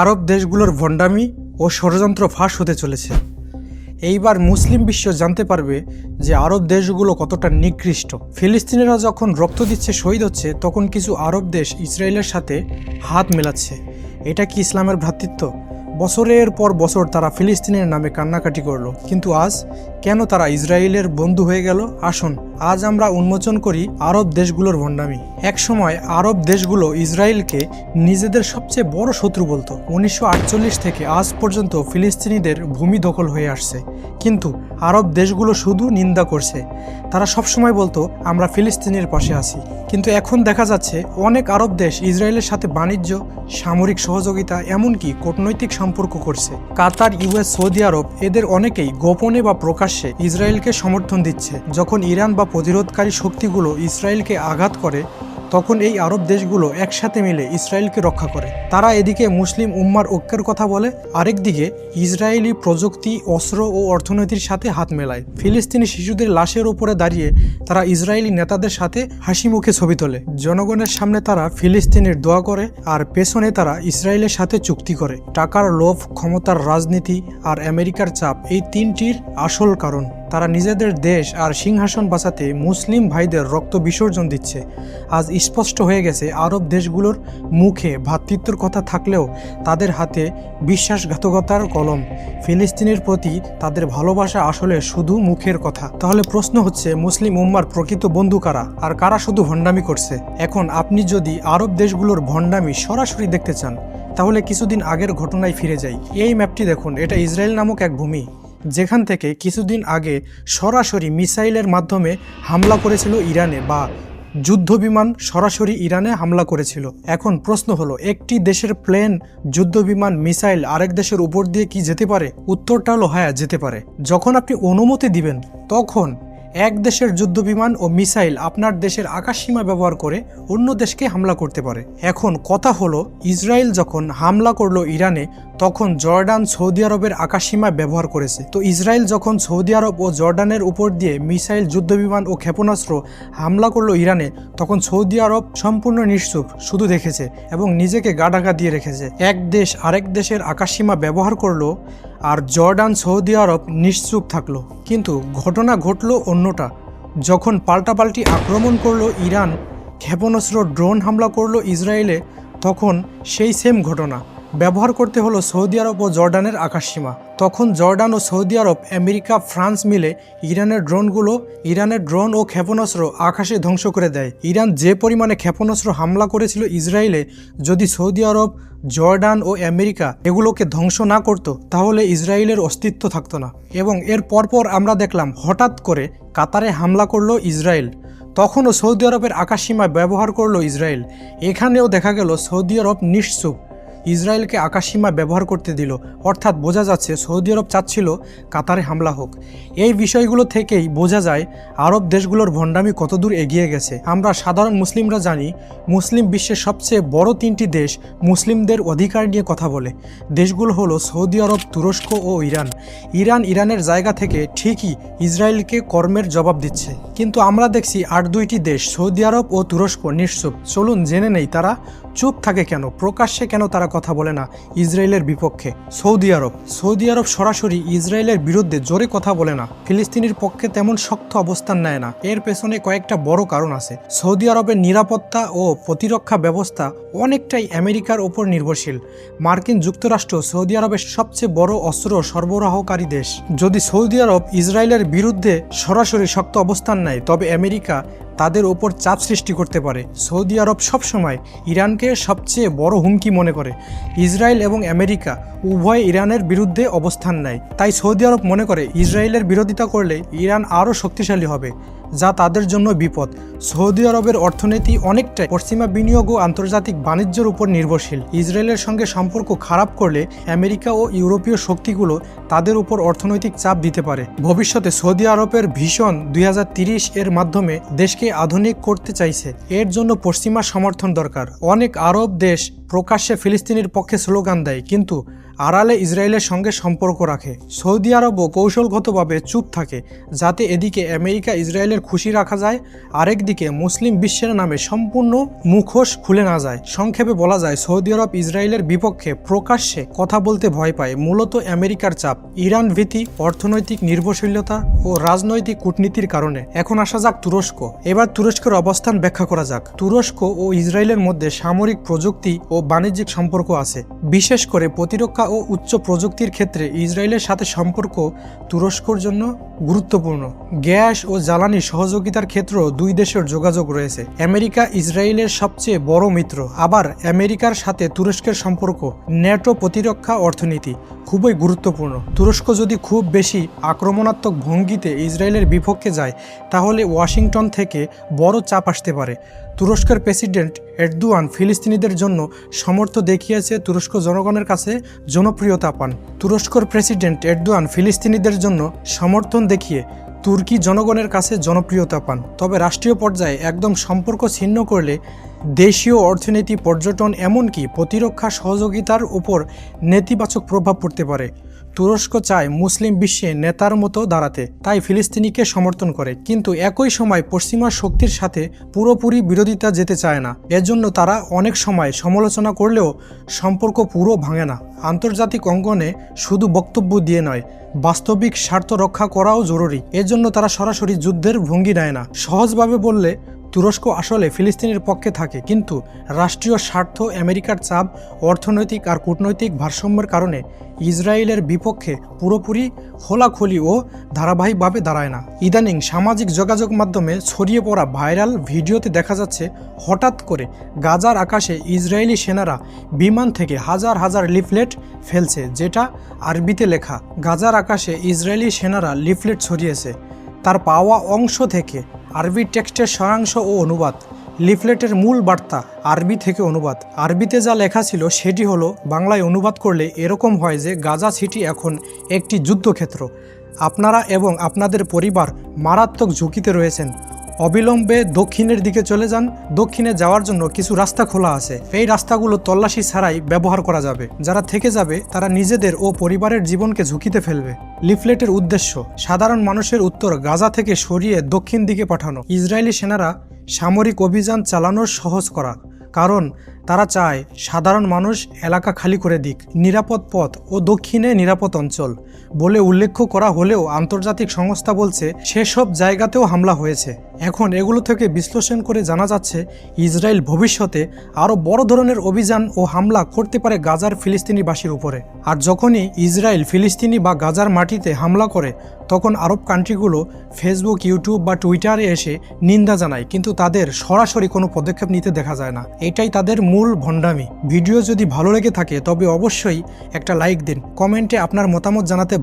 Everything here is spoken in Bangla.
আরব দেশগুলোর ভণ্ডামি ও ষড়যন্ত্র ফাঁস হতে চলেছে। এইবার মুসলিম বিশ্ব জানতে পারবে যে আরব দেশগুলো কতটা নিকৃষ্ট। ফিলিস্তিনিরা যখন রক্ত দিচ্ছে, শহীদ হচ্ছে, তখন কিছু আরব দেশ ইসরায়েলের সাথে হাত মেলাচ্ছে। এটা কি ইসলামের ভ্রাতৃত্ব? বছরের পর বছর তারা ফিলিস্তিনের নামে কান্নাকাটি করলো, কিন্তু আজ কেন তারা ইসরায়েলের বন্ধু হয়ে গেল? আসুন আজ আমরা উন্মোচন করি আরব দেশগুলোর ভণ্ডামি। একসময় আরব দেশগুলো ইসরায়েলকে নিজেদের সবচেয়ে বড় শত্রু বলতো। 1948 থেকে আজ পর্যন্ত ফিলিস্তিনিদের ভূমি দখল হয়ে আসছে, কিন্তু আরব দেশগুলো শুধু নিন্দা করছে। তারা সবসময় বলতো আমরা ফিলিস্তিনের পাশে আছি, কিন্তু এখন দেখা যাচ্ছে অনেক আরব দেশ ইসরায়েলের সাথে বাণিজ্য, সামরিক সহযোগিতা, এমনকি কূটনৈতিক সম্পর্ক করছে। কাতার, ইউএস, সৌদি আরব এদের অনেকেই গোপনে বা প্রকাশ্যে ইসরায়েলকে সমর্থন দিচ্ছে। যখন ইরান বা প্রতিরোধকারী শক্তিগুলো ইসরায়েলকে আঘাত করে, তখন এই আরব দেশগুলো একসাথে মিলে ইসরায়েলকে রক্ষা করে। তারা এদিকে মুসলিম উম্মার ঐক্যের কথা বলে, আরেকদিকে ইসরায়েলি প্রযুক্তি, অস্ত্র ও অর্থনীতির সাথে হাত মেলায়। ফিলিস্তিনি শিশুদের লাশের উপরে দাঁড়িয়ে তারা ইসরায়েলি নেতাদের সাথে হাসি মুখে ছবি তোলে। জনগণের সামনে তারা ফিলিস্তিনের দোয়া করে, আর পেছনে তারা ইসরায়েলের সাথে চুক্তি করে। টাকার লোভ, ক্ষমতার রাজনীতি আর আমেরিকার চাপ এই তিনটির আসল কারণ। তারা নিজেদের দেশ আর সিংহাসন বাঁচাতে মুসলিম ভাইদের রক্ত বিসর্জন দিচ্ছে। আজ স্পষ্ট হয়ে গেছে আরব দেশগুলোর মুখে ভ্রাতৃত্বের কথা থাকলেও তাদের হাতে বিশ্বাসঘাতকতার কলম। ফিলিস্তিনের প্রতি তাদের ভালোবাসা আসলে শুধু মুখের কথা। তাহলে প্রশ্ন হচ্ছে, মুসলিম উম্মার প্রকৃত বন্ধু কারা, আর কারা শুধু ভণ্ডামি করছে? এখন আপনি যদি আরব দেশগুলোর ভণ্ডামি সরাসরি দেখতে চান, তাহলে কিছুদিন আগের ঘটনায় ফিরে যাই। এই ম্যাপটি দেখুন, এটা ইসরায়েল নামক এক ভূমি, যেখান থেকে কিছুদিন আগে সরাসরি মিসাইলের মাধ্যমে হামলা করেছিল ইরানে, বা যুদ্ধবিমান সরাসরি ইরানে হামলা করেছিল। এখন প্রশ্ন হলো, একটি দেশের প্লেন, যুদ্ধবিমান, মিসাইল আরেক দেশের উপর দিয়ে কি যেতে পারে? উত্তরটা হলো হ্যাঁ, যেতে পারে। যখন আপনি অনুমতি দিবেন, তখন এক দেশের যুদ্ধবিমান ও মিসাইল আপনার দেশের আকাশসীমা ব্যবহার করে অন্য দেশকে হামলা করতে পারে। এখন কথা হলো, ইসরায়েল যখন হামলা করলো ইরানে, তখন জর্ডান সৌদি আরবের আকাশসীমা ব্যবহার করেছে। তো ইসরায়েল যখন সৌদি আরব ও জর্ডানের উপর দিয়ে মিসাইল, যুদ্ধবিমান ও ক্ষেপণাস্ত্র হামলা করলো ইরানে, তখন সৌদি আরব সম্পূর্ণ নিশ্চুপ, শুধু দেখেছে এবং নিজেকে গা ঢাকা দিয়ে রেখেছে। এক দেশ আরেক দেশের আকাশসীমা ব্যবহার করলো, আর জর্ডান, সৌদি আরব নিশ্চুপ থাকলো। কিন্তু ঘটনা ঘটলো অন্যটা। যখন পাল্টাপাল্টি আক্রমণ করলো ইরান, ক্ষেপণাস্ত্র, ড্রোন হামলা করলো ইসরায়েলে, তখন সেই সেম ঘটনা ব্যবহার করতে হলো সৌদি আরব ও জর্ডানের আকাশসীমা। তখন জর্ডান ও সৌদি আরব, আমেরিকা, ফ্রান্স মিলে ইরানের ড্রোন ও ক্ষেপণাস্ত্র আকাশে ধ্বংস করে দেয়। ইরান যে পরিমাণে ক্ষেপণাস্ত্র হামলা করেছিল ইসরায়েলে, যদি সৌদি আরব, জর্ডান ও আমেরিকা এগুলোকে ধ্বংস না করত, তাহলে ইসরায়েলের অস্তিত্ব থাকতো না। এবং এর পরপর আমরা দেখলাম হঠাৎ করে কাতারে হামলা করলো ইসরায়েল, তখনও সৌদি আরবের আকাশসীমা ব্যবহার করলো ইসরায়েল। এখানেও দেখা গেল সৌদি আরব নিশ্চুপ, ইসরায়েলকে আকাশসীমা ব্যবহার করতে দিল। অর্থাৎ বোঝা যাচ্ছে সৌদি আরব চাচ্ছিল কাতারে হামলা হোক। এই বিষয়গুলো থেকেই বোঝা যায় আরব দেশগুলোর ভণ্ডামি কতদূর এগিয়ে গেছে। আমরা সাধারণ মুসলিমরা জানি, মুসলিম বিশ্বের সবচেয়ে বড় তিনটি দেশ মুসলিমদের অধিকার নিয়ে কথা বলে। দেশগুলো হলো সৌদি আরব, তুরস্ক ও ইরান। ইরানের জায়গা থেকে ঠিকই ইসরায়েলকে কর্মের জবাব দিচ্ছে, কিন্তু আমরা দেখছি আর দুইটি দেশ, সৌদি আরব ও তুরস্ক, নিশ্চুপ। চলুন জেনে নেই তারা চুপ থাকে কেন, প্রকাশ্যে কেন তারা কথা বলে না ইসরায়েলের বিপক্ষে। সৌদি আরব সরাসরি ইসরায়েলের বিরুদ্ধে জোরে কথা বলে না, ফিলিস্তিনের পক্ষে তেমন শক্ত অবস্থান নেয় না। এর পেছনে কয়েকটা বড় কারণ আছে। সৌদি আরবের নিরাপত্তা ও প্রতিরক্ষা ব্যবস্থা অনেকটাই আমেরিকার ওপর নির্ভরশীল। মার্কিন যুক্তরাষ্ট্র সৌদি আরবের সবচেয়ে বড় অস্ত্র সরবরাহকারী দেশ। যদি সৌদি আরব ইসরায়েলের বিরুদ্ধে সরাসরি শক্ত অবস্থান নেয়, তবে আমেরিকা তাদের ওপর চাপ সৃষ্টি করতে পারে। সৌদি আরব সবসময় ইরানকে সবচেয়ে বড় হুমকি মনে করে। ইসরায়েল এবং আমেরিকা উভয় ইরানের বিরুদ্ধে অবস্থান নেয়। তাই সৌদি আরব মনে করে ইসরায়েলের বিরোধিতা করলে ইরান আরও শক্তিশালী হবে, যা তাদের জন্য বিপদ। সৌদি আরবের অর্থনীতি অনেকটাই পশ্চিমা বিনিয়োগ ও আন্তর্জাতিক বাণিজ্যের উপর নির্ভরশীল। ইসরায়েলের সঙ্গে সম্পর্ক খারাপ করলে আমেরিকা ও ইউরোপীয় শক্তিগুলো তাদের উপর অর্থনৈতিক চাপ দিতে পারে। ভবিষ্যতে সৌদি আরবের ভিশন 2030 এর মাধ্যমে দেশকে আধুনিক করতে চাইছে। এর জন্য পশ্চিমা সমর্থন দরকার। অনেক আরব দেশ প্রকাশ্যে ফিলিস্তিনের পক্ষে স্লোগান দেয়, কিন্তু আড়ালে ইসরায়েলের সঙ্গে সম্পর্ক রাখে। সৌদি আরবও কৌশলগতভাবে চুপ থাকে যাতে এদিকে আমেরিকা ইসরায়েলের খুশি রাখা যায়, আরেকদিকে মুসলিম বিশ্বের নামে সম্পূর্ণ মুখোশ খুলে না যায়। সংক্ষেপে বলা যায় সৌদি আরব ইসরায়েলের বিপক্ষে প্রকাশ্যে কথা বলতে ভয় পায়, মূলত আমেরিকার চাপ, ইরান ভীতি, অর্থনৈতিক নির্ভরশীলতা ও রাজনৈতিক কূটনীতির কারণে। এখন আসা যাক তুরস্ক। এবার তুরস্কের অবস্থান ব্যাখ্যা করা যাক। তুরস্ক ও ইসরায়েলের মধ্যে সামরিক প্রযুক্তি ও বাণিজ্যিক সম্পর্ক আছে। বিশেষ করে প্রতিরক্ষা ও উচ্চ প্রযুক্তির ক্ষেত্রে ইসরায়েলের সাথে সম্পর্ক তুরস্কর জন্য গুরুত্বপূর্ণ। গ্যাস ও জ্বালানি সহযোগিতার ক্ষেত্রেও দুই দেশের যোগাযোগ রয়েছে। আমেরিকা ইসরায়েলের সবচেয়ে বড় মিত্র। আবার আমেরিকার সাথে তুরস্কের সম্পর্ক ন্যাটো, প্রতিরক্ষা, অর্থনীতি খুবই গুরুত্বপূর্ণ। তুরস্ক যদি খুব বেশি আক্রমণাত্মক ভঙ্গিতে ইসরায়েলের বিপক্ষে যায় তাহলে ওয়াশিংটন থেকে বড় চাপ আসতে পারে। তুরস্কের প্রেসিডেন্ট এরদোয়ান ফিলিস্তিনিদের জন্য সমর্থন দেখিয়েছে, তুরস্ক জনগণের কাছে জনপ্রিয়তা পান। তুরস্কর প্রেসিডেন্ট এরদোয়ান ফিলিস্তিনিদের জন্য সমর্থন দেখিয়ে তুর্কি জনগণের কাছে জনপ্রিয়তা পান। তবে রাষ্ট্রীয় পর্যায়ে একদম সম্পর্ক ছিন্ন করলে দেশীয় অর্থনীতি, পর্যটন, এমনকি প্রতিরক্ষা সহযোগিতার উপর নেতিবাচক প্রভাব পড়তে পারে। তুরস্ক চায় মুসলিম বিশ্বে নেতার মতো দাঁড়াতে, তাই ফিলিস্তিনিকে সমর্থন করে, কিন্তু একই সময় পশ্চিমা শক্তির সাথে পুরোপুরি বিরোধিতা যেতে চায় না। এজন্য তারা অনেক সময় সমালোচনা করলেও সম্পর্ক পুরো ভাঙে না। আন্তর্জাতিক অঙ্গনে শুধু বক্তব্য দিয়ে নয়, বাস্তবিক স্বার্থ রক্ষা করাও জরুরি। এজন্য তারা সরাসরি যুদ্ধের ভঙ্গি নেয় না। সহজভাবে বললে তুরস্ক আসলে ফিলিস্তিনের পক্ষে থাকে, কিন্তু রাষ্ট্রীয় স্বার্থ, আমেরিকার চাপ, অর্থনৈতিক আর কূটনৈতিক ভারসাম্যের কারণে ইসরায়েলের বিপক্ষে পুরোপুরি খোলাখুলি ও ধারাবাহিকভাবে দাঁড়ায় না। ইদানিং সামাজিক যোগাযোগ মাধ্যমে ছড়িয়ে পড়া ভাইরাল ভিডিওতে দেখা যাচ্ছে হঠাৎ করে গাজার আকাশে ইসরায়েলি সেনারা বিমান থেকে হাজার হাজার লিফলেট ফেলছে, যেটা আরবিতে লেখা। গাজার আকাশে ইসরায়েলি সেনারা লিফলেট ছড়িয়েছে। তার পাওয়া অংশ থেকে আরবি টেক্সটের সারাংশ ও অনুবাদ। লিফলেটের মূল বার্তা আরবি থেকে অনুবাদ। আরবিতে যা লেখা ছিল সেটি হলো, বাংলায় অনুবাদ করলে এরকম হয় যে গাজা সিটি এখন একটি যুদ্ধক্ষেত্র। আপনারা এবং আপনাদের পরিবার মারাত্মক ঝুঁকিতে রয়েছেন। অবিলম্বে দক্ষিণের দিকে চলে যান। দক্ষিণে যাওয়ার জন্য কিছু রাস্তা খোলা আছে। এই রাস্তাগুলো তল্লাশি ছাড়াই ব্যবহার করা যাবে। যারা থেকে যাবে তারা নিজেদের ও পরিবারের জীবনকে ঝুঁকিতে ফেলবে। লিফলেটের উদ্দেশ্য সাধারণ মানুষের উত্তর গাজা থেকে সরিয়ে দক্ষিণ দিকে পাঠানো। ইসরায়েলি সেনারা সামরিক অভিযান চালানোর সহজ করা, কারণ তারা চায় সাধারণ মানুষ এলাকা খালি করে দিক। নিরাপদ পথ ও দক্ষিণে নিরাপদ অঞ্চল বলে উল্লেখ করা হলেও আন্তর্জাতিক সংস্থা বলছে সেসব জায়গাতেও হামলা হয়েছে। এখন এগুলো থেকে বিশ্লেষণ করে জানা যাচ্ছে ইসরায়েল ভবিষ্যতে আরও বড় ধরনের অভিযান ও হামলা করতে পারে গাজার ফিলিস্তিনিবাসীর উপরে। আর যখনই ইসরায়েল ফিলিস্তিনি বা গাজার মাটিতে হামলা করে তখন আরব কান্ট্রিগুলো ফেসবুক, ইউটিউব বা টুইটারে এসে নিন্দা জানায়, কিন্তু তাদের সরাসরি কোনো পদক্ষেপ নিতে দেখা যায় না। এটাই তাদের মূল ভণ্ডামি। ভিডিও যদি ভালো লেগে থাকে তবে অবশ্যই একটা লাইক দিন। কমেন্টে আপনার মতামত জানাতে